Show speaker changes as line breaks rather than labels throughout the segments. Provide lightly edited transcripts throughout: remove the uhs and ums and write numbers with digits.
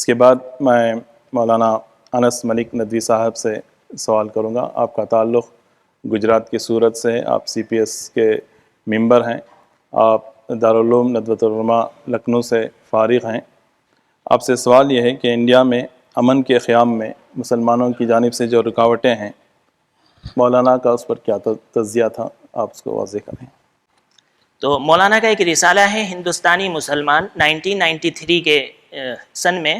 اس کے بعد میں مولانا انس ملک ندوی صاحب سے سوال کروں گا. آپ کا تعلق گجرات کی صورت سے ہے، آپ سی پی ایس کے ممبر ہیں، آپ دارالعلوم ندوۃ العلماء لکھنؤ سے فارغ ہیں. آپ سے سوال یہ ہے کہ انڈیا میں امن کے قیام میں مسلمانوں کی جانب سے جو رکاوٹیں ہیں، مولانا کا اس پر کیا تجزیہ تھا، آپ اس کو واضح کریں.
تو مولانا کا ایک رسالہ ہے ہندوستانی مسلمان 1993 کے سن میں،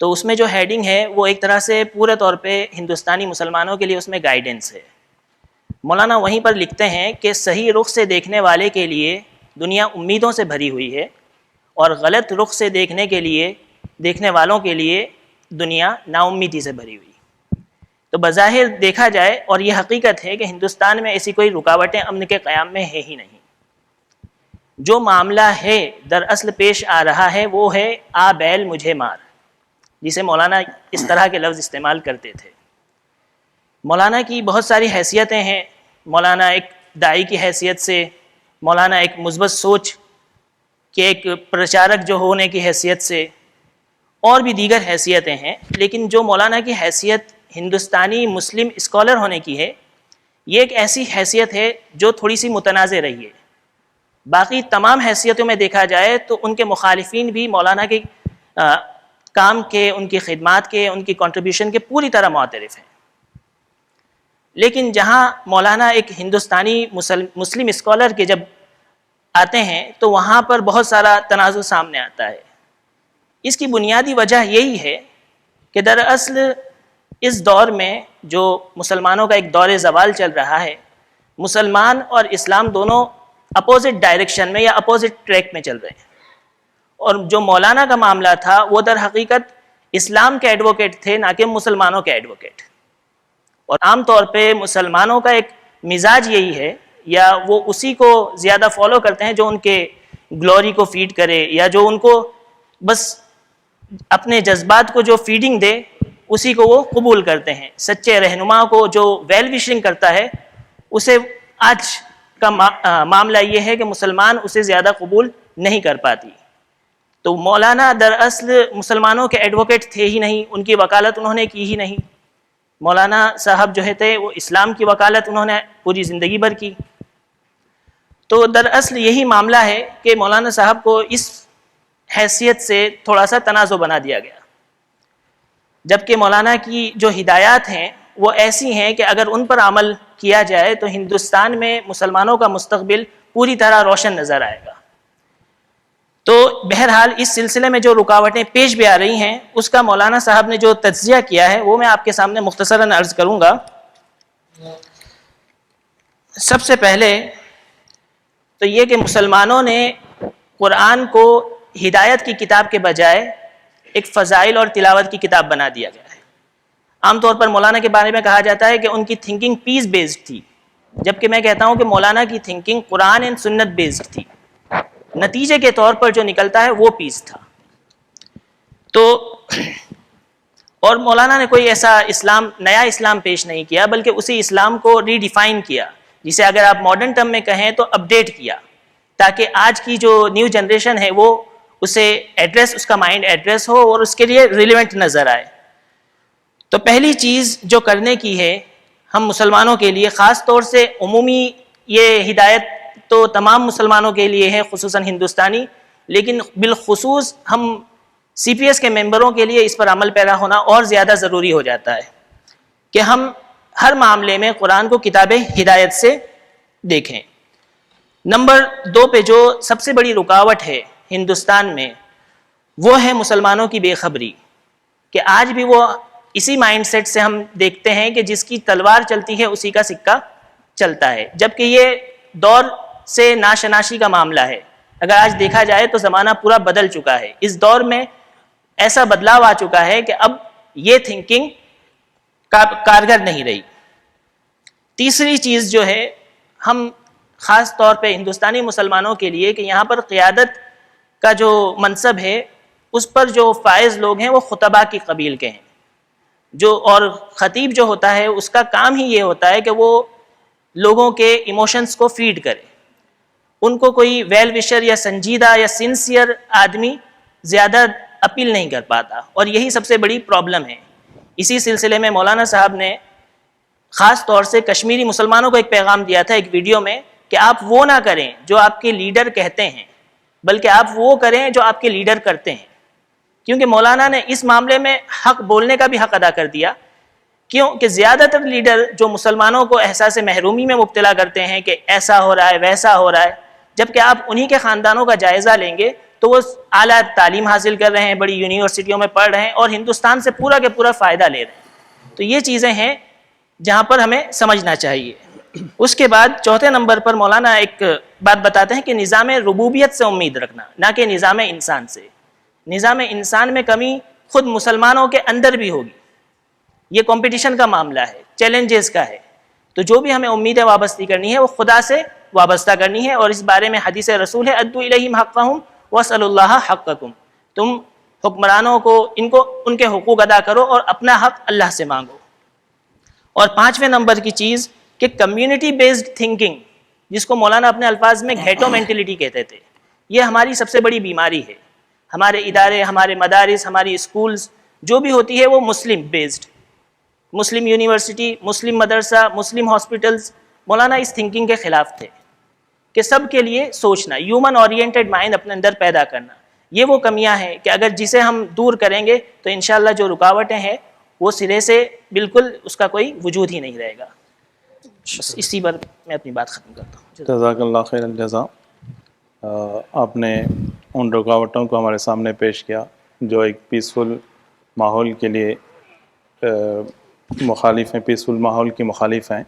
تو اس میں جو ہیڈنگ ہے وہ ایک طرح سے پورے طور پہ ہندوستانی مسلمانوں کے لیے اس میں گائیڈنس ہے. مولانا وہیں پر لکھتے ہیں کہ صحیح رخ سے دیکھنے والے کے لیے دنیا امیدوں سے بھری ہوئی ہے، اور غلط رخ سے دیکھنے والوں کے لیے دنیا نا امیدی سے بھری ہوئی. تو بظاہر دیکھا جائے، اور یہ حقیقت ہے کہ ہندوستان میں ایسی کوئی رکاوٹیں امن کے قیام میں ہے ہی نہیں. جو معاملہ ہے دراصل پیش آ رہا ہے وہ ہے آ بیل مجھے مار، جسے مولانا اس طرح کے لفظ استعمال کرتے تھے. مولانا کی بہت ساری حیثیتیں ہیں. مولانا ایک داعی کی حیثیت سے، مولانا ایک مثبت سوچ کے ایک پرچارک جو ہونے کی حیثیت سے، اور بھی دیگر حیثیتیں ہیں. لیکن جو مولانا کی حیثیت ہندوستانی مسلم اسکالر ہونے کی ہے، یہ ایک ایسی حیثیت ہے جو تھوڑی سی متنازع رہی ہے. باقی تمام حیثیتوں میں دیکھا جائے تو ان کے مخالفین بھی مولانا کے کام کے، ان کی خدمات کے، ان کی کنٹریبیوشن کے پوری طرح معترف ہیں. لیکن جہاں مولانا ایک ہندوستانی مسلم اسکالر کے جب آتے ہیں تو وہاں پر بہت سارا تنازع سامنے آتا ہے. اس کی بنیادی وجہ یہی ہے کہ دراصل اس دور میں جو مسلمانوں کا ایک دور زوال چل رہا ہے، مسلمان اور اسلام دونوں اپوزٹ ڈائریکشن میں یا اپوزٹ ٹریک میں چل رہے ہیں. اور جو مولانا کا معاملہ تھا وہ در حقیقت اسلام کے ایڈوکیٹ تھے، نہ کہ مسلمانوں کے ایڈوکیٹ. اور عام طور پہ مسلمانوں کا ایک مزاج یہی ہے، یا وہ اسی کو زیادہ فالو کرتے ہیں جو ان کے گلوری کو فیڈ کرے، یا جو ان کو بس اپنے جذبات کو جو فیڈنگ دے اسی کو وہ قبول کرتے ہیں. سچے رہنما کو جو ویل وشنگ کرتا ہے اسے آج کا معاملہ یہ ہے کہ مسلمان اسے زیادہ قبول نہیں کر پاتی. تو مولانا دراصل مسلمانوں کے ایڈوکیٹ تھے ہی نہیں، ان کی وکالت انہوں نے کی ہی نہیں. مولانا صاحب جو تھے وہ اسلام کی وکالت انہوں نے پوری زندگی بھر کی. تو دراصل یہی معاملہ ہے کہ مولانا صاحب کو اس حیثیت سے تھوڑا سا تنازع بنا دیا گیا، جبکہ مولانا کی جو ہدایات ہیں وہ ایسی ہیں کہ اگر ان پر عمل کیا جائے تو ہندوستان میں مسلمانوں کا مستقبل پوری طرح روشن نظر آئے گا. تو بہرحال اس سلسلے میں جو رکاوٹیں پیش بھی آ رہی ہیں اس کا مولانا صاحب نے جو تجزیہ کیا ہے وہ میں آپ کے سامنے مختصراً عرض کروں گا. سب سے پہلے تو یہ کہ مسلمانوں نے قرآن کو ہدایت کی کتاب کے بجائے ایک فضائل اور تلاوت کی کتاب بنا دیا گیا ہے. عام طور پر مولانا کے بارے میں کہا جاتا ہے کہ ان کی تھنکنگ پیس بیسڈ تھی، جبکہ میں کہتا ہوں کہ مولانا کی تھنکنگ قرآن اینڈ سنت بیسڈ تھی. نتیجے کے طور پر جو نکلتا ہے وہ پیس تھا. تو اور مولانا نے کوئی ایسا نیا اسلام پیش نہیں کیا، بلکہ اسی اسلام کو ری ڈیفائن کیا، جسے اگر آپ ماڈرن ٹرم میں کہیں تو اپڈیٹ کیا، تاکہ آج کی جو نیو جنریشن ہے وہ اسے ایڈریس، اس کا مائنڈ ایڈریس ہو اور اس کے لیے ریلیونٹ نظر آئے. تو پہلی چیز جو کرنے کی ہے ہم مسلمانوں کے لیے، خاص طور سے عمومی یہ ہدایت تو تمام مسلمانوں کے لیے ہے، خصوصاً ہندوستانی، لیکن بالخصوص ہم سی پی ایس کے ممبروں کے لیے اس پر عمل پیرا ہونا اور زیادہ ضروری ہو جاتا ہے کہ ہم ہر معاملے میں قرآن کو کتاب ہدایت سے دیکھیں. نمبر 2 پہ جو سب سے بڑی رکاوٹ ہے ہندوستان میں وہ ہے مسلمانوں کی بے خبری، کہ آج بھی وہ اسی مائنڈ سیٹ سے ہم دیکھتے ہیں کہ جس کی تلوار چلتی ہے اسی کا سکہ چلتا ہے، جبکہ یہ دور سے ناشناشی کا معاملہ ہے. اگر آج دیکھا جائے تو زمانہ پورا بدل چکا ہے. اس دور میں ایسا بدلاؤ آ چکا ہے کہ اب یہ تھنکنگ کارگر نہیں رہی. تیسری چیز جو ہے، ہم خاص طور پہ ہندوستانی مسلمانوں کے لیے کہ یہاں پر قیادت کا جو منصب ہے اس پر جو فائز لوگ ہیں وہ خطبہ کی قبیل کے ہیں، اور خطیب جو ہوتا ہے اس کا کام ہی یہ ہوتا ہے کہ وہ لوگوں کے ایموشنز کو فیڈ کرے. ان کو کوئی ویل وشر یا سنجیدہ یا سنسیئر آدمی زیادہ اپیل نہیں کر پاتا، اور یہی سب سے بڑی پرابلم ہے۔ اسی سلسلے میں مولانا صاحب نے خاص طور سے کشمیری مسلمانوں کو ایک پیغام دیا تھا ایک ویڈیو میں کہ آپ وہ نہ کریں جو آپ کے لیڈر کہتے ہیں، بلکہ آپ وہ کریں جو آپ کے لیڈر کرتے ہیں، کیونکہ مولانا نے اس معاملے میں حق بولنے کا بھی حق ادا کر دیا۔ کیوں کہ زیادہ تر لیڈر جو مسلمانوں کو احساس محرومی میں مبتلا کرتے ہیں کہ ایسا ہو رہا ہے ویسا ہو رہا ہے، جبکہ آپ انہی کے خاندانوں کا جائزہ لیں گے تو وہ اعلیٰ تعلیم حاصل کر رہے ہیں، بڑی یونیورسٹیوں میں پڑھ رہے ہیں اور ہندوستان سے پورا کے پورا فائدہ لے رہے ہیں۔ تو یہ چیزیں ہیں جہاں پر ہمیں سمجھنا چاہیے۔ اس کے بعد چوتھے نمبر پر مولانا ایک بات بتاتے ہیں کہ نظام ربوبیت سے امید رکھنا، نہ کہ نظام انسان سے۔ نظام انسان میں کمی خود مسلمانوں کے اندر بھی ہوگی، یہ کمپٹیشن کا معاملہ ہے، چیلنجز کا ہے۔ تو جو بھی ہمیں امیدیں وابستی کرنی ہے وہ خدا سے وابستہ کرنی ہے، اور اس بارے میں حدیث رسول ہے ادو الیہم حقہم واسألوا اللہ حقکم، تم حکمرانوں کو ان کے حقوق ادا کرو اور اپنا حق اللہ سے مانگو۔ اور پانچویں نمبر کی چیز کہ کمیونٹی بیسڈ تھنکنگ، جس کو مولانا اپنے الفاظ میں گھیٹو مینٹلٹی کہتے تھے، یہ ہماری سب سے بڑی بیماری ہے۔ ہمارے ادارے، ہمارے مدارس، ہماری اسکولز جو بھی ہوتی ہے وہ مسلم بیسڈ، مسلم یونیورسٹی، مسلم مدرسہ، مسلم ہاسپٹلز، مولانا اس تھنکنگ کے خلاف تھے کہ سب کے لیے سوچنا، ہیومن اورینٹڈ مائنڈ اپنے اندر پیدا کرنا۔ یہ وہ کمیاں ہیں کہ اگر جسے ہم دور کریں گے تو انشاءاللہ جو رکاوٹیں ہیں وہ سرے سے بالکل اس کا کوئی وجود ہی نہیں رہے گا۔ بس اسی پر میں اپنی بات ختم کرتا ہوں۔
جزاک اللہ خیر الجزا۔ آپ نے ان رکاوٹوں کو ہمارے سامنے پیش کیا جو ایک پیسفل ماحول کے لیے مخالف ہیں، پیسفل ماحول کی مخالف ہیں۔